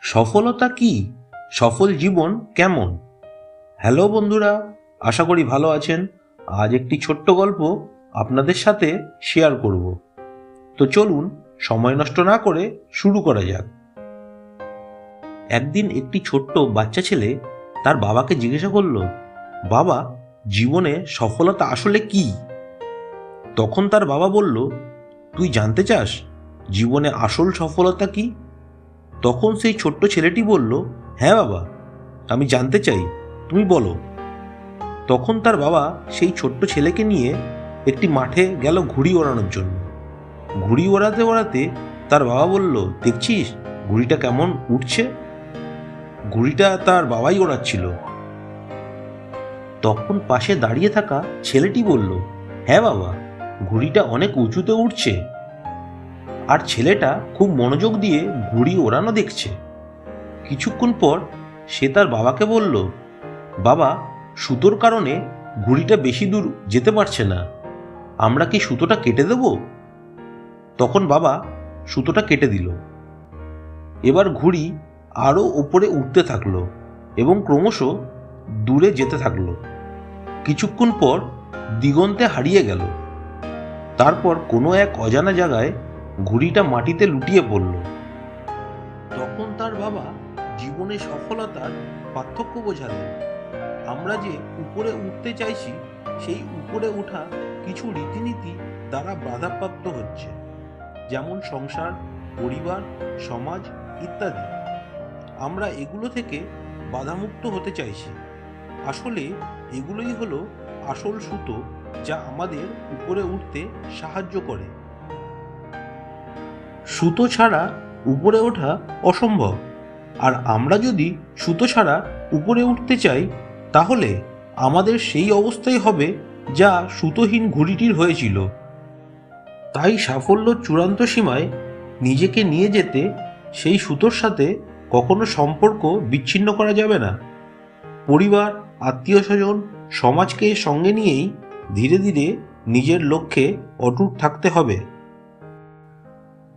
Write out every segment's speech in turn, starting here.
সফলতা কি? সফল জীবন কেমন? হ্যালো বন্ধুরা, আশা করি ভালো আছেন। আজ একটি ছোট্ট গল্প আপনাদের সাথে শেয়ার করব। তো চলুন সময় নষ্ট না করে শুরু করা যাক। একদিন একটি ছোট্ট বাচ্চা ছেলে তার বাবাকে জিজ্ঞাসা করল, বাবা, জীবনে সফলতা আসলে কি? তখন তার বাবা বলল, তুই জানতে চাস জীবনে আসল সফলতা কি? তখন সেই ছোট্ট ছেলেটি বলল, হ্যাঁ বাবা, আমি জানতে চাই, তুমি বলো। তখন তার বাবা সেই ছোট্ট ছেলেকে নিয়ে একটি মাঠে গেল ঘুড়ি ওড়ানোর জন্য। ঘুড়ি ওড়াতে ওড়াতে তার বাবা বলল, দেখছিস ঘুড়িটা কেমন উঠছে? ঘুড়িটা তার বাবাই ওড়াচ্ছিল। তখন পাশে দাঁড়িয়ে থাকা ছেলেটি বলল, হ্যাঁ বাবা, ঘুড়িটা অনেক উঁচুতে উঠছে। আর ছেলেটা খুব মনোযোগ দিয়ে ঘুড়ি ওড়ানো দেখছে। কিছুক্ষণ পর সে তার বাবাকে বলল, বাবা, সুতোর কারণে ঘুড়িটা বেশি দূর যেতে পারছে না, আমরা কি সুতোটা কেটে দেব? তখন বাবা সুতোটা কেটে দিল। এবার ঘুড়ি আরও ওপরে উঠতে থাকলো এবং ক্রমশ দূরে যেতে থাকলো। কিছুক্ষণ পর দিগন্তে হারিয়ে গেল। তারপর কোনো এক অজানা জায়গায় ঘুড়িটা মাটিতে লুটিয়ে পড়ল। তখন তার বাবা জীবনে সফলতার পার্থক্য বোঝালেন। আমরা যে উপরে উঠতে চাইছি, সেই উপরে ওঠা কিছু রীতিনীতি দ্বারা বাধাপ্রাপ্ত হচ্ছে, যেমন সংসার, পরিবার, সমাজ ইত্যাদি। আমরা এগুলো থেকে বাধামুক্ত হতে চাইছি। আসলে এগুলোই হলো আসল সুতো, যা আমাদের উপরে উঠতে সাহায্য করে। সুতো ছাড়া উপরে ওঠা অসম্ভব। আর আমরা যদি সুতো ছাড়া উপরে উঠতে চাই, তাহলে আমাদের সেই অবস্থাই হবে যা সুতোহীন ঘুড়িটির হয়েছিল। তাই সাফল্যর চূড়ান্ত সীমায় নিজেকে নিয়ে যেতে সেই সুতোর সাথে কখনো সম্পর্ক বিচ্ছিন্ন করা যাবে না। পরিবার, আত্মীয় স্বজন, সমাজকে সঙ্গে নিয়েই ধীরে ধীরে নিজের লক্ষ্যে অটুট থাকতে হবে।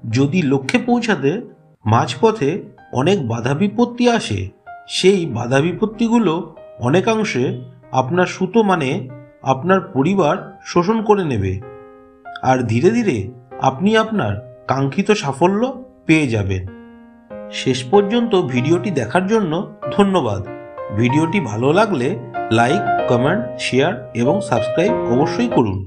যদি লক্ষ্যে পৌঁছাতে মাঝপথে অনেক বাধা বিপত্তি আসে, সেই বাধা বিপত্তিগুলো অনেকাংশে আপনার সুতো মানে আপনার পরিবার শোষণ করে নেবে। আর ধীরে ধীরে আপনি আপনার কাঙ্ক্ষিত সাফল্য পেয়ে যাবেন। শেষ পর্যন্ত ভিডিওটি দেখার জন্য ধন্যবাদ। ভিডিওটি ভালো লাগলে লাইক, কমেন্ট, শেয়ার এবং সাবস্ক্রাইব অবশ্যই করুন।